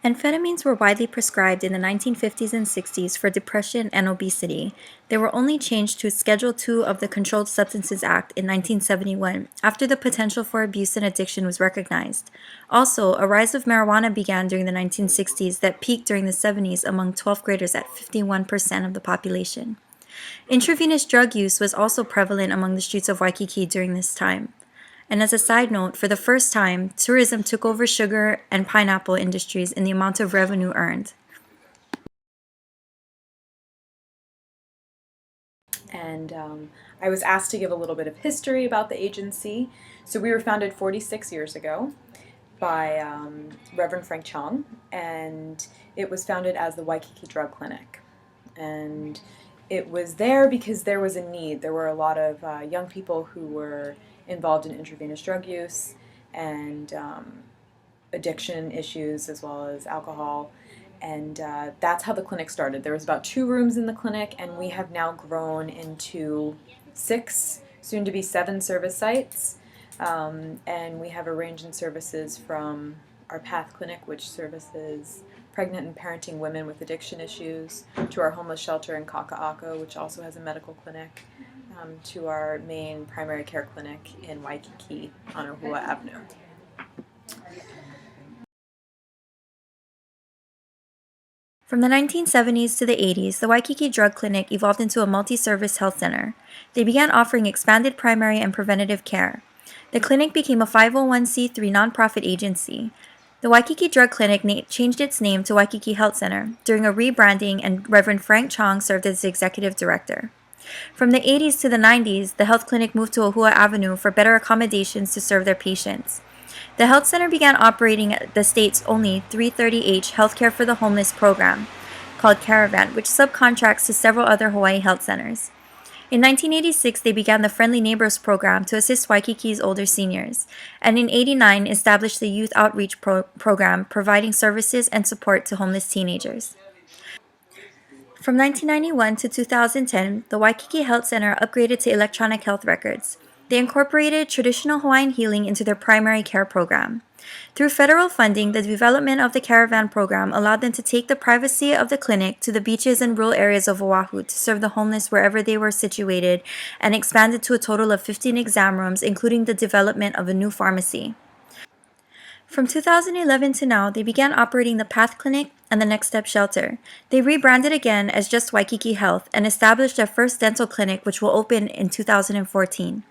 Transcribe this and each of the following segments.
Amphetamines were widely prescribed in the 1950s and 60s for depression and obesity. They were only changed to Schedule II of the Controlled Substances Act in 1971 after the potential for abuse and addiction was recognized. Also, a rise of marijuana began during the 1960s that peaked during the 70s among 12th graders at 51% of the population. Intravenous drug use was also prevalent among the streets of Waikiki during this time. And as a side note, for the first time, tourism took over sugar and pineapple industries in the amount of revenue earned. And I was asked to give a little bit of history about the agency. So we were founded 46 years ago by Reverend Frank Chong, and it was founded as the Waikiki Drug Clinic. And it was there because there was a need. There were a lot of young people who were involved in intravenous drug use and addiction issues as well as alcohol. And that's how the clinic started. There was about 2 rooms in the clinic, and we have now grown into 6, soon to be 7 service sites. And we have a range in services from our PATH clinic, which services pregnant and parenting women with addiction issues, to our homeless shelter in Kaka'ako, which also has a medical clinic, to our main primary care clinic in Waikiki on Ohua Avenue. From the 1970s to the 80s, the Waikiki Drug Clinic evolved into a multi-service health center. They began offering expanded primary and preventative care. The clinic became a 501c3 nonprofit agency. The Waikiki Drug Clinic changed its name to Waikiki Health Center during a rebranding, and Reverend Frank Chong served as the executive director. From the 80s to the 90s, the health clinic moved to Ohua Avenue for better accommodations to serve their patients. The health center began operating the state's only 330H Healthcare for the Homeless program, called Caravan, which subcontracts to several other Hawaii health centers. In 1986, they began the Friendly Neighbors program to assist Waikiki's older seniors, and in 89 established the Youth Outreach program, providing services and support to homeless teenagers. From 1991 to 2010, the Waikiki Health Center upgraded to electronic health records. They incorporated traditional Hawaiian healing into their primary care program. Through federal funding, the development of the Caravan program allowed them to take the privacy of the clinic to the beaches and rural areas of Oahu to serve the homeless wherever they were situated, and expanded to a total of 15 exam rooms, including the development of a new pharmacy. From 2011 to now, they began operating the PATH Clinic and the Next Step Shelter. They rebranded again as just Waikiki Health and established their first dental clinic, which will open in 2014.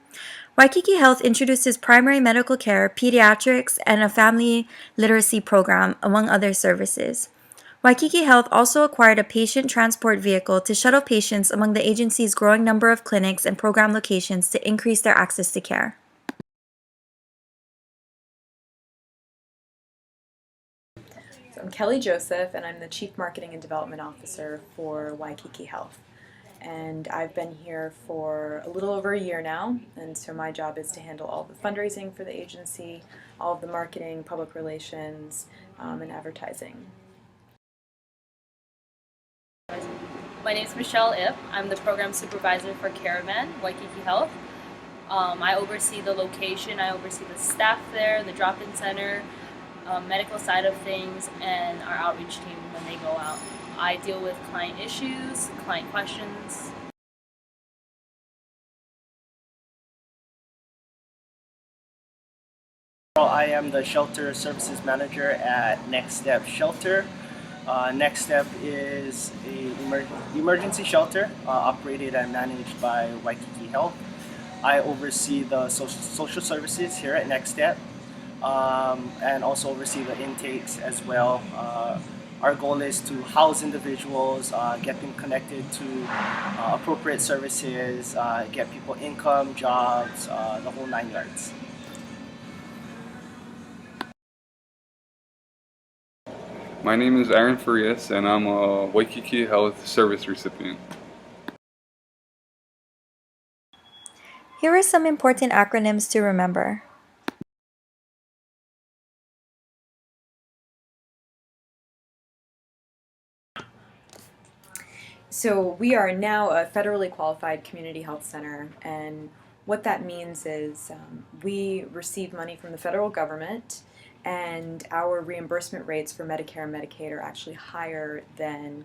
Waikiki Health introduces primary medical care, pediatrics, and a family literacy program, among other services. Waikiki Health also acquired a patient transport vehicle to shuttle patients among the agency's growing number of clinics and program locations to increase their access to care. So I'm Kelly Joseph, and I'm the Chief Marketing and Development Officer for Waikiki Health. And I've been here for a little over a year now, and so my job is to handle all the fundraising for the agency, all of the marketing, public relations, and advertising. My name is Michelle Ip. I'm the program supervisor for Caravan, Waikiki Health. I oversee the location, I oversee the staff there, the drop-in center, medical side of things, and our outreach team when they go out. I deal with client issues, client questions. I am the Shelter Services Manager at Next Step Shelter. Next Step is an emergency shelter operated and managed by Waikiki Health. I oversee the social services here at Next Step, and also oversee the intakes as well. Our goal is to house individuals, get them connected to appropriate services, get people income, jobs, the whole 9 yards. My name is Aaron Farias, and I'm a Waikiki Health Service recipient. Here are some important acronyms to remember. So we are now a federally qualified community health center, and what that means is we receive money from the federal government, and our reimbursement rates for Medicare and Medicaid are actually higher than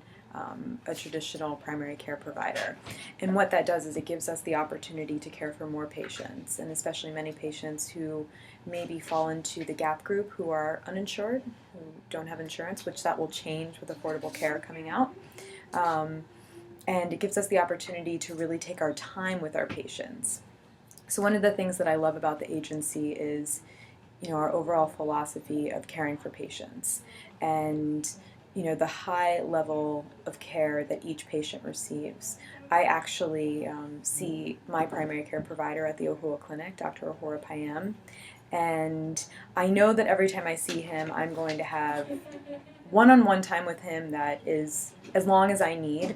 a traditional primary care provider. And what that does is it gives us the opportunity to care for more patients, and especially many patients who maybe fall into the gap group, who are uninsured, who don't have insurance, which that will change with Affordable Care coming out. And it gives us the opportunity to really take our time with our patients. So one of the things that I love about the agency is, our overall philosophy of caring for patients, and the high level of care that each patient receives. I actually see my primary care provider at the Ohua Clinic, Dr. Ohura Payam, and I know that every time I see him, I'm going to have one-on-one time with him that is as long as I need.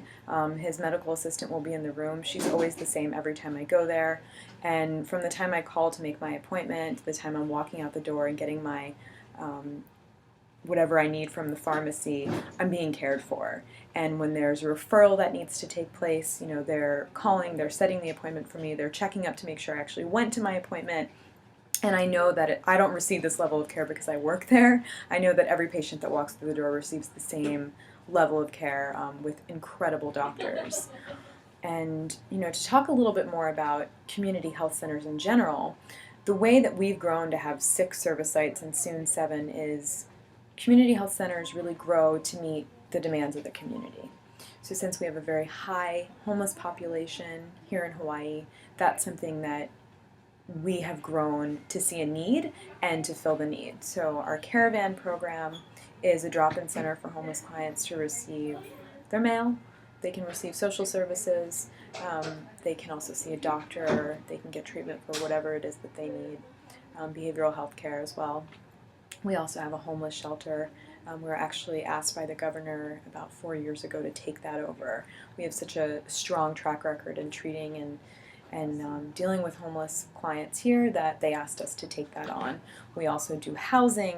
His medical assistant will be in the room. She's always the same every time I go there. And from the time I call to make my appointment to the time I'm walking out the door and getting my whatever I need from the pharmacy, I'm being cared for. And when there's a referral that needs to take place, they're calling, they're setting the appointment for me, they're checking up to make sure I actually went to my appointment. And I know that I don't receive this level of care because I work there. I know that every patient that walks through the door receives the same level of care with incredible doctors. And, to talk a little bit more about community health centers in general, the way that we've grown to have 6 service sites and soon 7 is community health centers really grow to meet the demands of the community. So since we have a very high homeless population here in Hawaii, that's something that we have grown to see a need and to fill the need. So our Caravan program is a drop-in center for homeless clients to receive their mail. They can receive social services. They can also see a doctor. They can get treatment for whatever it is that they need. Behavioral health care as well. We also have a homeless shelter. We were actually asked by the governor about 4 years ago to take that over. We have such a strong track record in treating and dealing with homeless clients here that they asked us to take that on. We also do housing.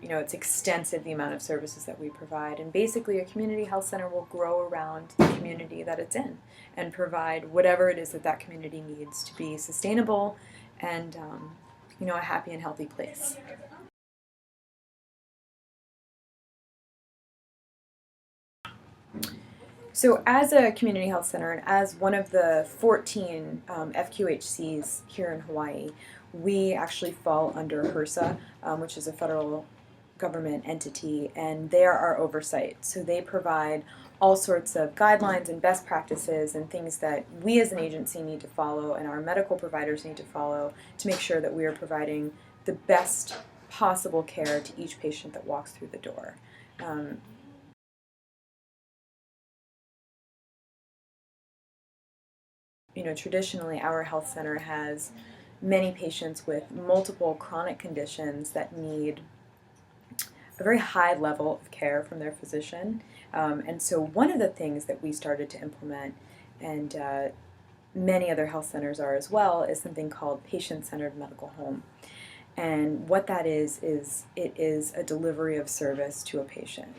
It's extensive, the amount of services that we provide. And basically a community health center will grow around the community that it's in and provide whatever it is that that community needs to be sustainable and a happy and healthy place. So as a community health center and as one of the 14 FQHCs here in Hawaii, we actually fall under HRSA, which is a federal government entity, and they are our oversight. So they provide all sorts of guidelines and best practices and things that we as an agency need to follow and our medical providers need to follow to make sure that we are providing the best possible care to each patient that walks through the door. Traditionally our health center has many patients with multiple chronic conditions that need a very high level of care from their physician. And so one of the things that we started to implement, and many other health centers are as well, is something called patient-centered medical home. And what that is it is a delivery of service to a patient.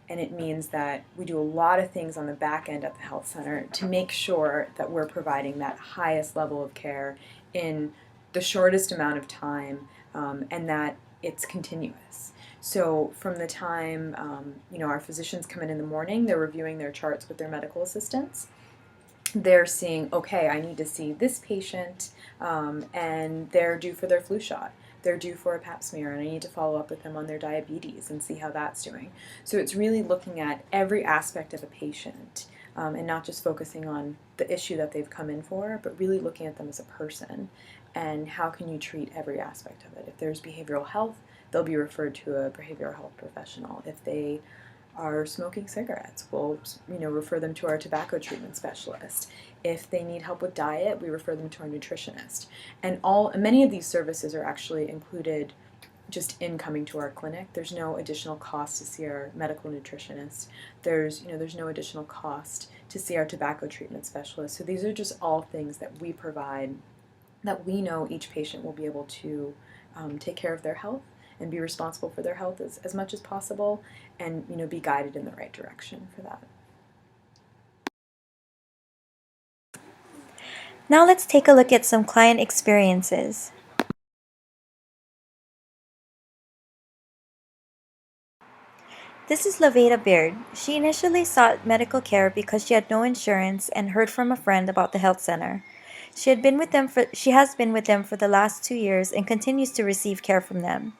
And it means that we do a lot of things on the back end at the health center to make sure that we're providing that highest level of care in the shortest amount of time, and that it's continuous. So from the time our physicians come in the morning, they're reviewing their charts with their medical assistants. They're seeing, okay, I need to see this patient, and they're due for their flu shot. They're due for a pap smear, and I need to follow up with them on their diabetes and see how that's doing. So it's really looking at every aspect of a patient, and not just focusing on the issue that they've come in for, but really looking at them as a person and how can you treat every aspect of it. If there's behavioral health, they'll be referred to a behavioral health professional. If they are smoking cigarettes, we'll refer them to our tobacco treatment specialist. If they need help with diet, we refer them to our nutritionist. And many of these services are actually included just in coming to our clinic. There's no additional cost to see our medical nutritionist. There's no additional cost to see our tobacco treatment specialist. So these are just all things that we provide that we know each patient will be able to take care of their health and be responsible for their health as much as possible, and be guided in the right direction for that. Now let's take a look at some client experiences. This is Laveda Beard. She initially sought medical care because she had no insurance and heard from a friend about the health center. She has been with them for the last 2 years and continues to receive care from them.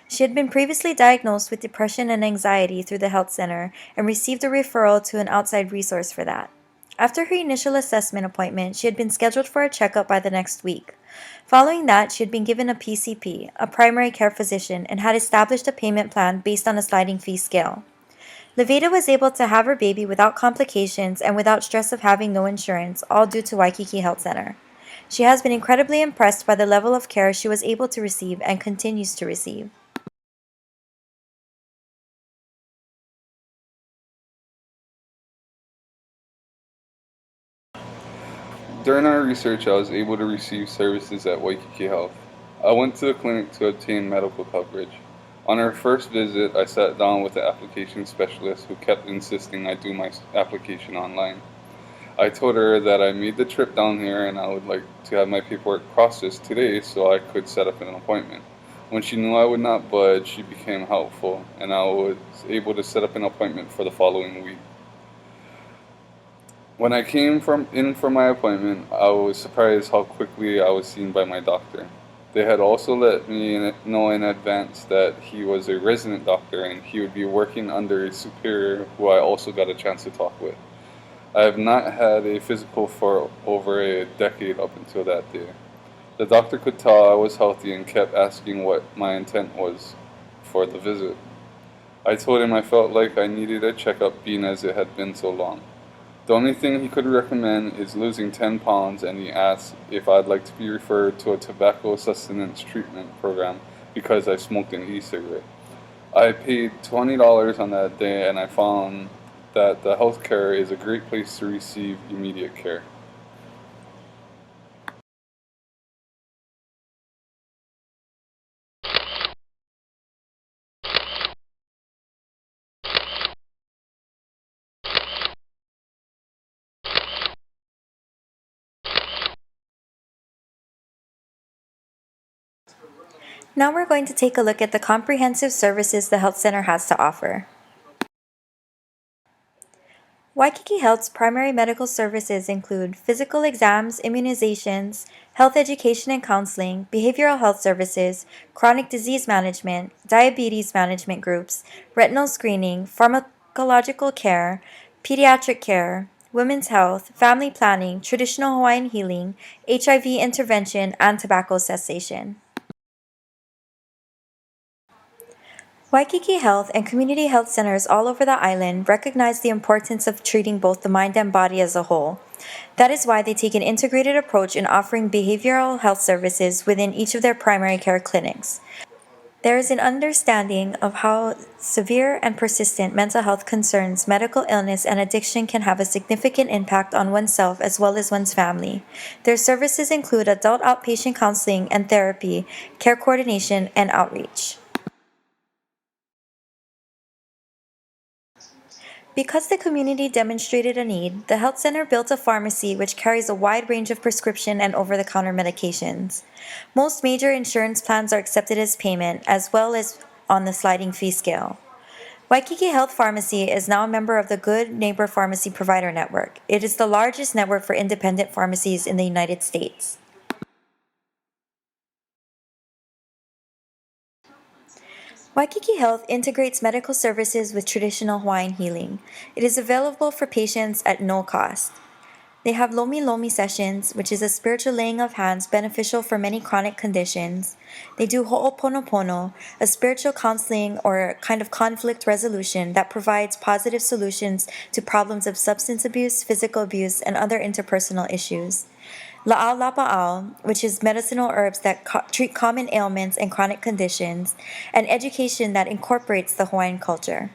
She had been previously diagnosed with depression and anxiety through the health center and received a referral to an outside resource for that. After her initial assessment appointment, she had been scheduled for a checkup by the next week. Following that, she had been given a PCP, a primary care physician, and had established a payment plan based on a sliding fee scale. Levita was able to have her baby without complications and without stress of having no insurance, all due to Waikiki Health Center. She has been incredibly impressed by the level of care she was able to receive and continues to receive. During our research, I was able to receive services at Waikiki Health. I went to the clinic to obtain medical coverage. On our first visit, I sat down with the application specialist who kept insisting I do my application online. I told her that I made the trip down here and I would like to have my paperwork processed today so I could set up an appointment. When she knew I would not budge, she became helpful and I was able to set up an appointment for the following week. When I came in for my appointment, I was surprised how quickly I was seen by my doctor. They had also let me know in advance that he was a resident doctor and he would be working under a superior who I also got a chance to talk with. I have not had a physical for over a decade up until that day. The doctor could tell I was healthy and kept asking what my intent was for the visit. I told him I felt like I needed a checkup being as it had been so long. The only thing he could recommend is losing 10 pounds, and he asked if I'd like to be referred to a tobacco sustenance treatment program because I smoked an e-cigarette. I paid $20 on that day, and I found that the healthcare is a great place to receive immediate care. Now we're going to take a look at the comprehensive services the health center has to offer. Waikiki Health's primary medical services include physical exams, immunizations, health education and counseling, behavioral health services, chronic disease management, diabetes management groups, retinal screening, pharmacological care, pediatric care, women's health, family planning, traditional Hawaiian healing, HIV intervention, and tobacco cessation. Waikiki Health and community health centers all over the island recognize the importance of treating both the mind and body as a whole. That is why they take an integrated approach in offering behavioral health services within each of their primary care clinics. There is an understanding of how severe and persistent mental health concerns, medical illness, and addiction can have a significant impact on oneself as well as one's family. Their services include adult outpatient counseling and therapy, care coordination, and outreach. Because the community demonstrated a need, the health center built a pharmacy which carries a wide range of prescription and over-the-counter medications. Most major insurance plans are accepted as payment, as well as on the sliding fee scale. Waikiki Health Pharmacy is now a member of the Good Neighbor Pharmacy Provider Network. It is the largest network for independent pharmacies in the United States. Waikiki Health integrates medical services with traditional Hawaiian healing. It is available for patients at no cost. They have Lomi Lomi sessions, which is a spiritual laying of hands beneficial for many chronic conditions. They do Ho'oponopono, a spiritual counseling or kind of conflict resolution that provides positive solutions to problems of substance abuse, physical abuse, and other interpersonal issues. La'au Lapa'au, which is medicinal herbs that treat common ailments and chronic conditions, and education that incorporates the Hawaiian culture.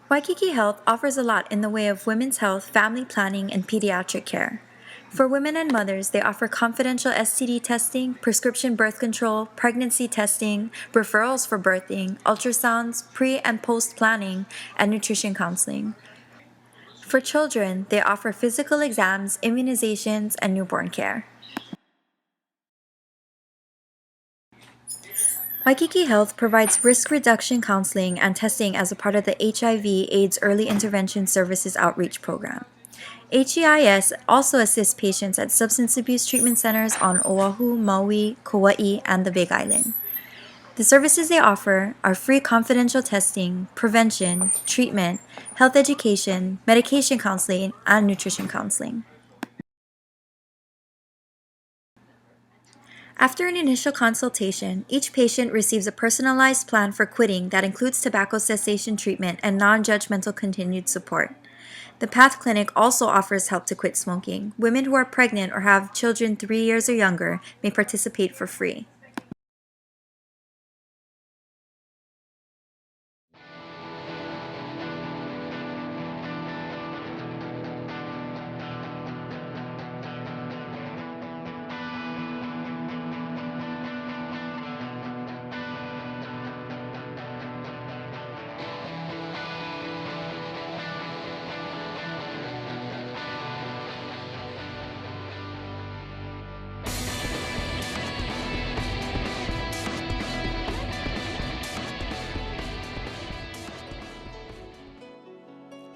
Waikiki Health offers a lot in the way of women's health, family planning, and pediatric care. For women and mothers, they offer confidential STD testing, prescription birth control, pregnancy testing, referrals for birthing, ultrasounds, pre and post planning, and nutrition counseling. For children, they offer physical exams, immunizations, and newborn care. Waikiki Health provides risk reduction counseling and testing as a part of the HIV/AIDS Early Intervention Services Outreach Program. HEIS also assists patients at substance abuse treatment centers on Oahu, Maui, Kauai, and the Big Island. The services they offer are free confidential testing, prevention, treatment, health education, medication counseling, and nutrition counseling. After an initial consultation, each patient receives a personalized plan for quitting that includes tobacco cessation treatment and non-judgmental continued support. The PATH Clinic also offers help to quit smoking. Women who are pregnant or have children 3 years or younger may participate for free.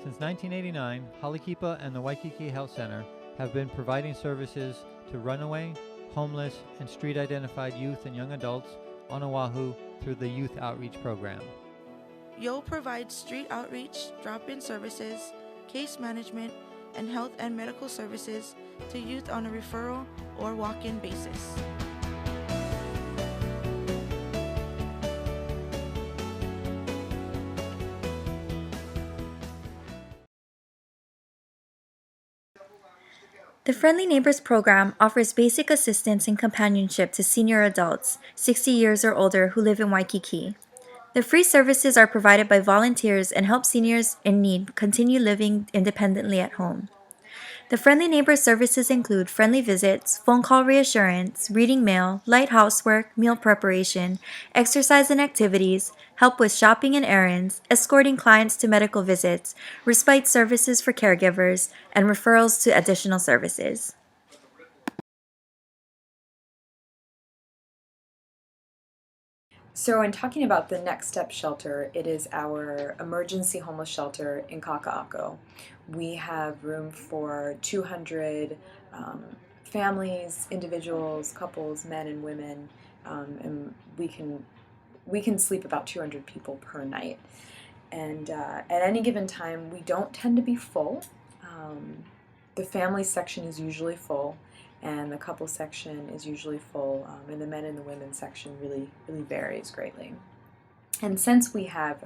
Since 1989, Halekipa and the Waikiki Health Center have been providing services to runaway, homeless, and street-identified youth and young adults on Oahu through the Youth Outreach Program. YO provides street outreach, drop-in services, case management, and health and medical services to youth on a referral or walk-in basis. The Friendly Neighbors program offers basic assistance and companionship to senior adults, 60 years or older, who live in Waikiki. The free services are provided by volunteers and help seniors in need continue living independently at home. The Friendly Neighbors services include friendly visits, phone call reassurance, reading mail, light housework, meal preparation, exercise and activities, help with shopping and errands, escorting clients to medical visits, respite services for caregivers, and referrals to additional services. So, in talking about the Next Step Shelter, it is our emergency homeless shelter in Kaka'ako. We have room for 200 families, individuals, couples, men and women, and we can sleep about 200 people per night. And at any given time, we don't tend to be full. The family section is usually full, and the couple section is usually full, and the men and the women section really varies greatly. And since we have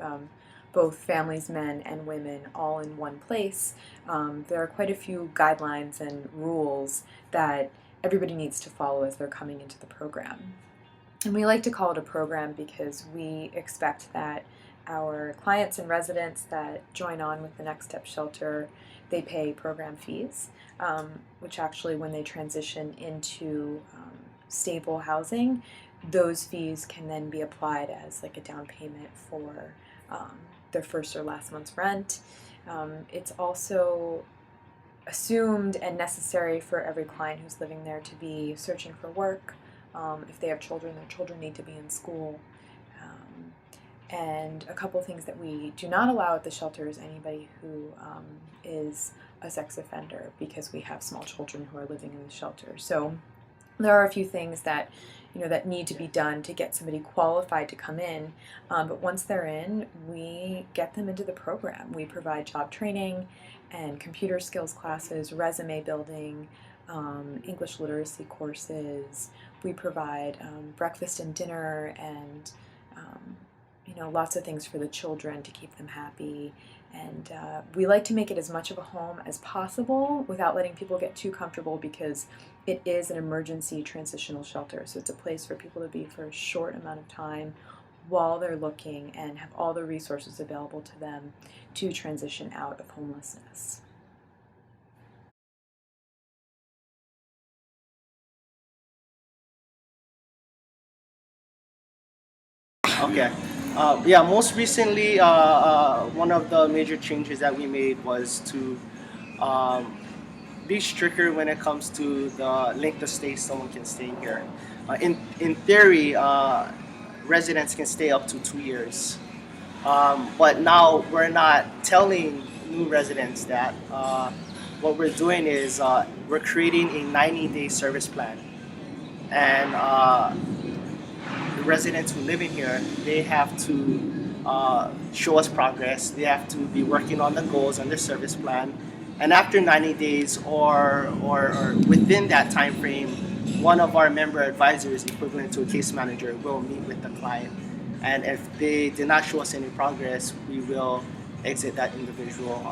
both families, men and women, all in one place, there are quite a few guidelines and rules that everybody needs to follow as they're coming into the program. And we like to call it a program because we expect that our clients and residents that join on with the Next Step Shelter, they pay program fees, which actually when they transition into stable housing, those fees can then be applied as like a down payment for their first or last month's rent. It's also assumed and necessary for every client who's living there to be searching for work. If they have children, their children need to be in school. And a couple things that we do not allow at the shelter is anybody who is a sex offender, because we have small children who are living in the shelter. So there are a few things that that need to be done to get somebody qualified to come in. But once they're in, we get them into the program. We provide job training and computer skills classes, resume building, English literacy courses. We provide breakfast and dinner and lots of things for the children to keep them happy. And we like to make it as much of a home as possible without letting people get too comfortable, because it is an emergency transitional shelter. So it's a place for people to be for a short amount of time while they're looking and have all the resources available to them to transition out of homelessness. Okay. Most recently, one of the major changes that we made was to be stricter when it comes to the length of stay someone can stay here. In theory, residents can stay up to 2 years. But now we're not telling new residents that. What we're doing is we're creating a 90-day service plan. And the residents who live in here, they have to show us progress. They have to be working on the goals on their service plan. And after 90 days or within that time frame, one of our member advisors, equivalent to a case manager, will meet with the client. And if they did not show us any progress, we will exit that individual.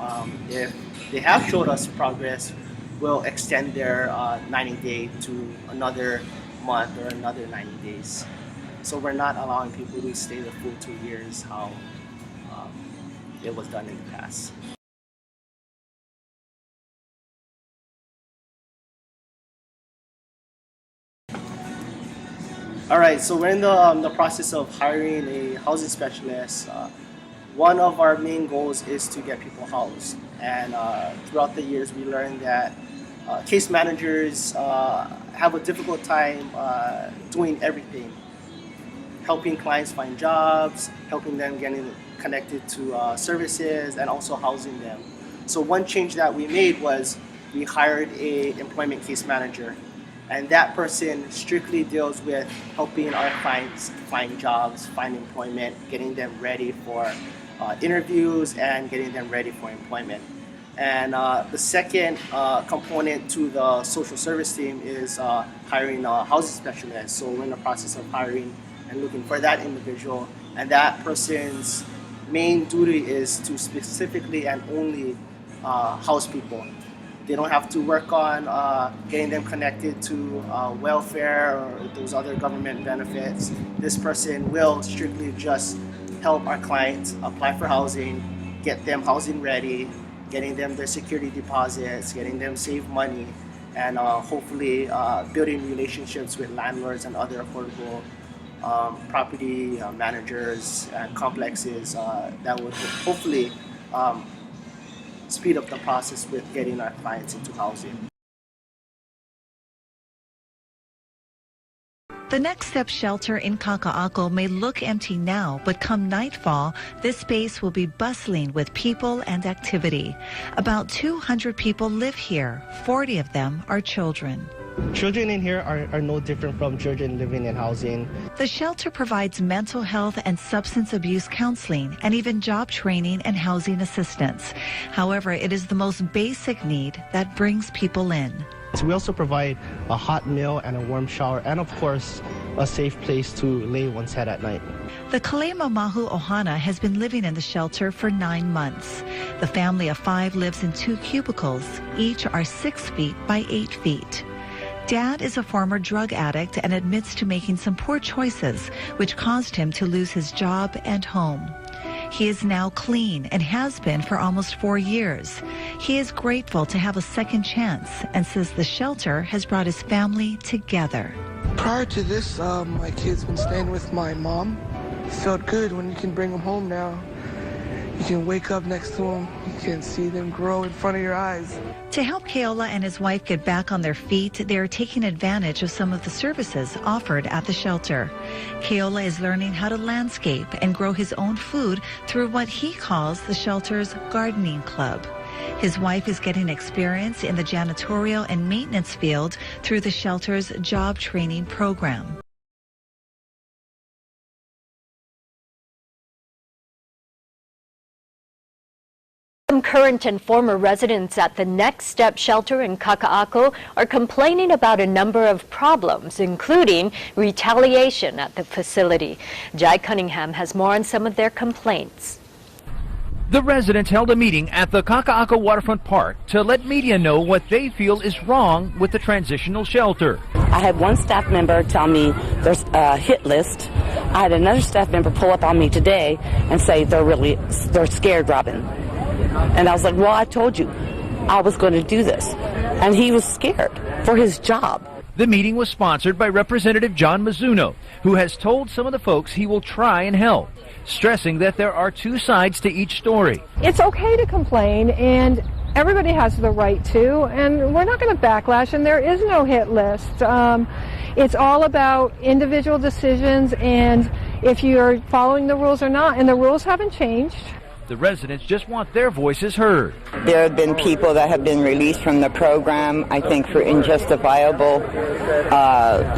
If they have showed us progress, we'll extend their 90-day to another month or another 90 days. So we're not allowing people to stay the full 2 years how it was done in the past. All right, so we're in the process of hiring a housing specialist. One of our main goals is to get people housed. And throughout the years, we learned that case managers have a difficult time doing everything. Helping clients find jobs, helping them getting connected to services, and also housing them. So one change that we made was we hired an employment case manager. And that person strictly deals with helping our clients find jobs, find employment, getting them ready for interviews, and getting them ready for employment. And the second component to the social service team is hiring a housing specialist. So we're in the process of hiring and looking for that individual. And that person's main duty is to specifically and only house people. They don't have to work on getting them connected to welfare or those other government benefits. This person will strictly just help our clients apply for housing, get them housing ready, getting them their security deposits, getting them save money, and hopefully building relationships with landlords and other affordable property managers and complexes that would hopefully speed up the process with getting our clients into housing. The Next Step shelter in Kaka'ako may look empty now, but come nightfall, this space will be bustling with people and activity. About 200 people live here. 40 of them are children. Children in here are no different from children living in housing. The shelter provides mental health and substance abuse counseling and even job training and housing assistance. However, it is the most basic need that brings people in. So we also provide a hot meal and a warm shower and, of course, a safe place to lay one's head at night. The Kalema Mahu Ohana has been living in the shelter for 9 months. The family of 5 lives in 2 cubicles. Each are 6 feet by 8 feet. Dad is a former drug addict and admits to making some poor choices, which caused him to lose his job and home. He is now clean and has been for almost 4 years. He is grateful to have a second chance and says the shelter has brought his family together. Prior to this, my kid's been staying with my mom. It felt good when you can bring them home now. You can wake up next to them. You can see them grow in front of your eyes. To help Keola and his wife get back on their feet, they are taking advantage of some of the services offered at the shelter. Keola is learning how to landscape and grow his own food through what he calls the shelter's gardening club. His wife is getting experience in the janitorial and maintenance field through the shelter's job training program. Some current and former residents at the Next Step shelter in Kaka'ako are complaining about a number of problems, including retaliation at the facility. Jai Cunningham has more on some of their complaints. The residents held a meeting at the Kaka'ako Waterfront Park to let media know what they feel is wrong with the transitional shelter. I had one staff member tell me there's a hit list. I had another staff member pull up on me today and say they're scared, Robin. And I was like, well, I told you I was going to do this. And he was scared for his job. The meeting was sponsored by Representative John Mizuno, who has told some of the folks he will try and help, stressing that there are 2 sides to each story. It's okay to complain, and everybody has the right to, and we're not going to backlash, and there is no hit list. It's all about individual decisions and if you're following the rules or not, and the rules haven't changed. The residents just want their voices heard. There have been people that have been released from the program, I think, for unjustifiable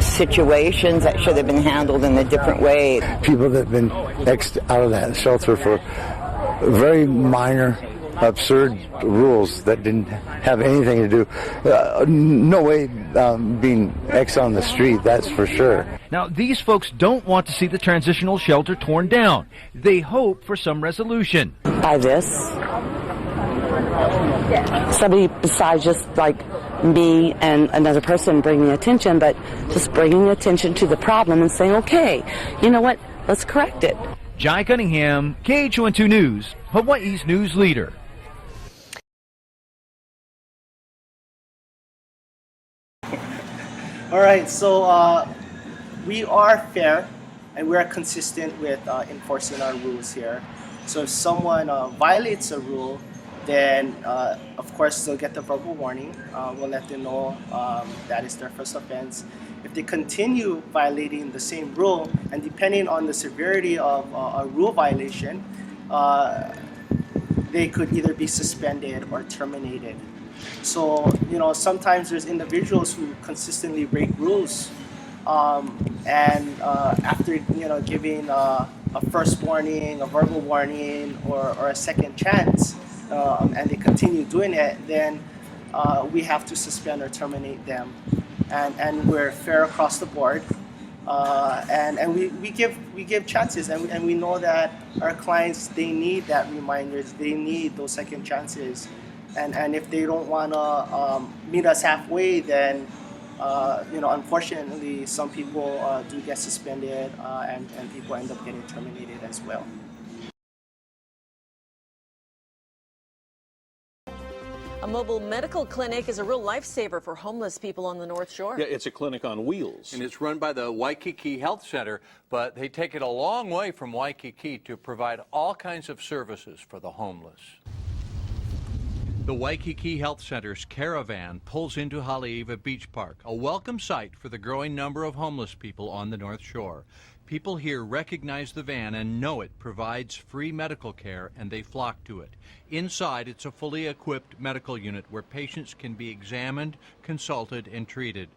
situations that should have been handled in a different way. People that have been X'd out of that shelter for very minor, absurd rules that didn't have anything to do. No way being X on the street, that's for sure. Now, these folks don't want to see the transitional shelter torn down. They hope for some resolution. By this, somebody besides just like me and another person bringing attention, but just bringing attention to the problem and saying, okay, you know what, let's correct it. Jai Cunningham, KHON2 News, Hawaii's news leader. All right, so we are fair and we are consistent with enforcing our rules here. So if someone violates a rule, then of course they'll get the verbal warning. We'll let them know that is their first offense. If they continue violating the same rule, and depending on the severity of a rule violation, they could either be suspended or terminated. So, you know, sometimes there's individuals who consistently break rules, and after, you know, giving a first warning, a verbal warning, or a second chance, and they continue doing it, then we have to suspend or terminate them. And we're fair across the board, and we give chances, and we know that our clients, they need that reminders, they need those second chances, and if they don't want to meet us halfway, then you know, unfortunately some people do get suspended, and people end up getting terminated as well. A mobile medical clinic is a real lifesaver for homeless people on the North Shore. Yeah, it's a clinic on wheels. And it's run by the Waikiki Health Center, but they take it a long way from Waikiki to provide all kinds of services for the homeless. The Waikiki Health Center's caravan pulls into Haleiwa Beach Park, a welcome sight for the growing number of homeless people on the North Shore. People here recognize the van and know it provides free medical care, and they flock to it. Inside, it's a fully equipped medical unit where patients can be examined, consulted, and treated.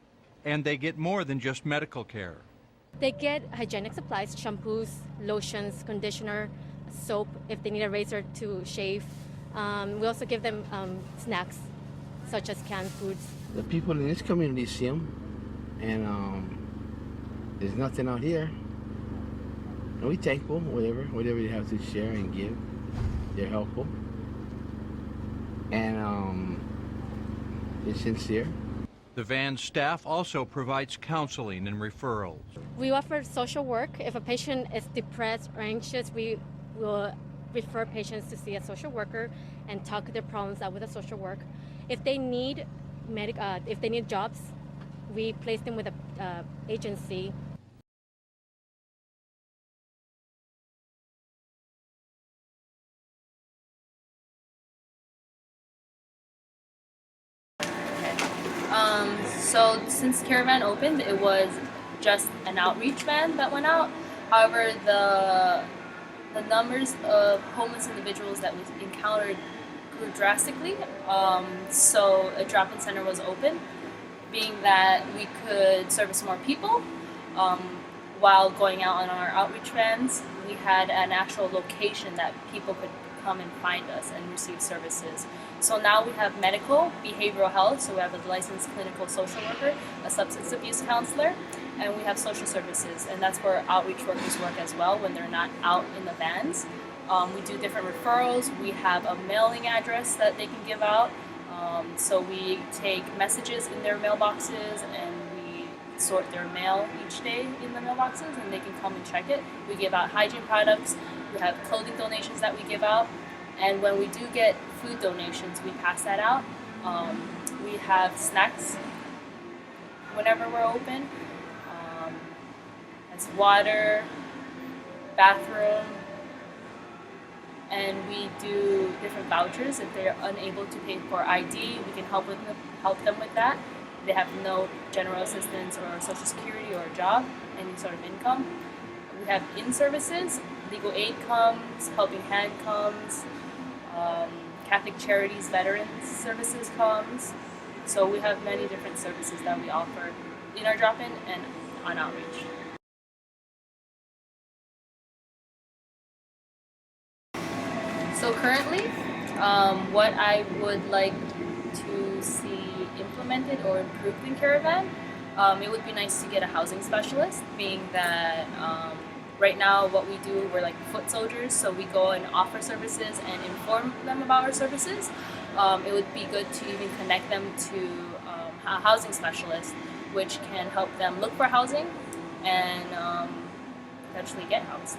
And they get more than just medical care. They get hygienic supplies, shampoos, lotions, conditioner, soap, if they need a razor to shave. We also give them snacks, such as canned foods. The people in this community see them, and there's nothing out here. And we thankful, whatever you have to share and give. They're helpful. And they're sincere. The van's staff also provides counseling and referrals. We offer social work. If a patient is depressed or anxious, we will refer patients to see a social worker and talk their problems out with a social work. If they need jobs, we place them with an agency. So since Caravan opened, it was just an outreach van that went out. However, the numbers of homeless individuals that we encountered grew drastically. So a drop-in center was open, being that we could service more people. While going out on our outreach vans, we had an actual location that people could come and find us and receive services. So now we have medical, behavioral health, so we have a licensed clinical social worker, a substance abuse counselor, and we have social services, and that's where outreach workers work as well when they're not out in the vans. We do different referrals. We have a mailing address that they can give out. So we take messages in their mailboxes and we sort their mail each day in the mailboxes, and they can come and check it. We give out hygiene products. We have clothing donations that we give out. And when we do get food donations, we pass that out. We have snacks whenever we're open. As water, bathroom, and we do different vouchers. If they're unable to pay for ID, we can help them with that. They have no general assistance or social security or a job, any sort of income. We have in-services, legal aid comes, helping hand comes, Catholic Charities Veterans Services comes. So we have many different services that we offer in our drop-in and on outreach. So currently, what I would like to see implemented or improved in Caravan, it would be nice to get a housing specialist, being that right now what we do, we're like foot soldiers, so we go and offer services and inform them about our services. It would be good to even connect them to a housing specialist, which can help them look for housing and eventually get housed.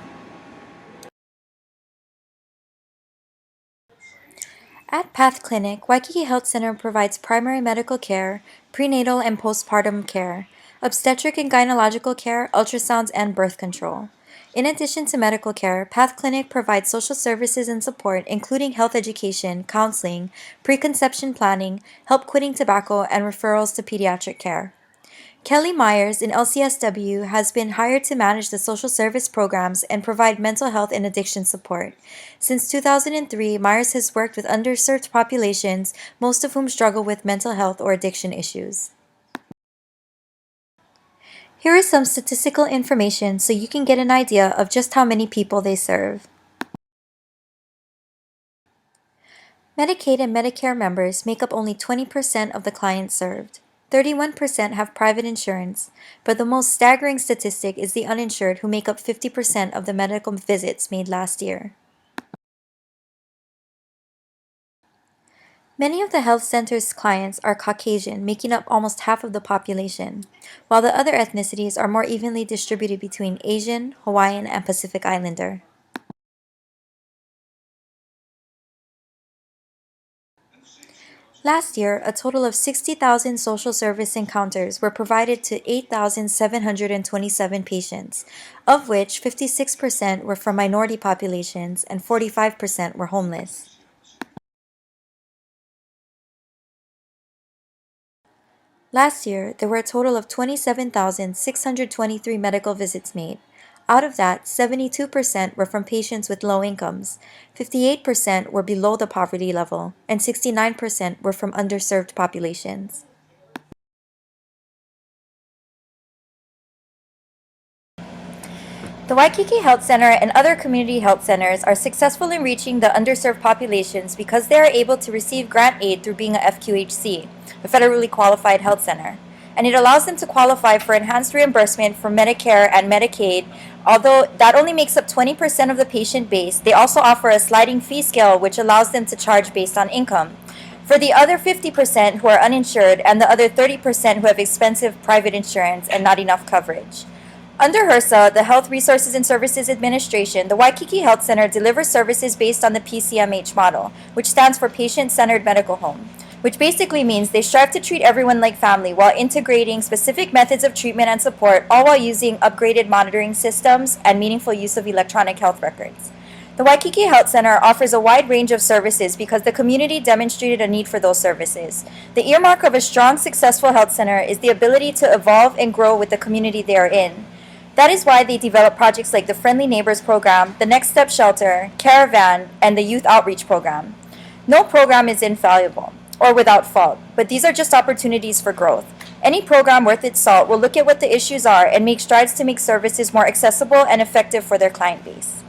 At Path Clinic, Waikiki Health Center provides primary medical care, prenatal and postpartum care, obstetric and gynecological care, ultrasounds, and birth control. In addition to medical care, Path Clinic provides social services and support, including health education, counseling, preconception planning, help quitting tobacco, and referrals to pediatric care. Kelly Myers in LCSW has been hired to manage the social service programs and provide mental health and addiction support. Since 2003, Myers has worked with underserved populations, most of whom struggle with mental health or addiction issues. Here is some statistical information so you can get an idea of just how many people they serve. Medicaid and Medicare members make up only 20% of the clients served. 31% have private insurance, but the most staggering statistic is the uninsured, who make up 50% of the medical visits made last year. Many of the health center's clients are Caucasian, making up almost half of the population, while the other ethnicities are more evenly distributed between Asian, Hawaiian, and Pacific Islander. Last year, a total of 60,000 social service encounters were provided to 8,727 patients, of which 56% were from minority populations and 45% were homeless. Last year, there were a total of 27,623 medical visits made. Out of that, 72% were from patients with low incomes, 58% were below the poverty level, and 69% were from underserved populations. The Waikiki Health Center and other community health centers are successful in reaching the underserved populations because they are able to receive grant aid through being a FQHC, a federally qualified health center. And it allows them to qualify for enhanced reimbursement for Medicare and Medicaid. Although that only makes up 20% of the patient base, they also offer a sliding fee scale which allows them to charge based on income. For the other 50% who are uninsured and the other 30% who have expensive private insurance and not enough coverage. Under HRSA, the Health Resources and Services Administration, the Waikiki Health Center delivers services based on the PCMH model, which stands for Patient-Centered Medical Home, which basically means they strive to treat everyone like family while integrating specific methods of treatment and support, all while using upgraded monitoring systems and meaningful use of electronic health records. The Waikiki Health Center offers a wide range of services because the community demonstrated a need for those services. The earmark of a strong, successful health center is the ability to evolve and grow with the community they are in. That is why they develop projects like the Friendly Neighbors Program, the Next Step Shelter, Caravan, and the Youth Outreach Program. No program is infallible or without fault, but these are just opportunities for growth. Any program worth its salt will look at what the issues are and make strides to make services more accessible and effective for their client base.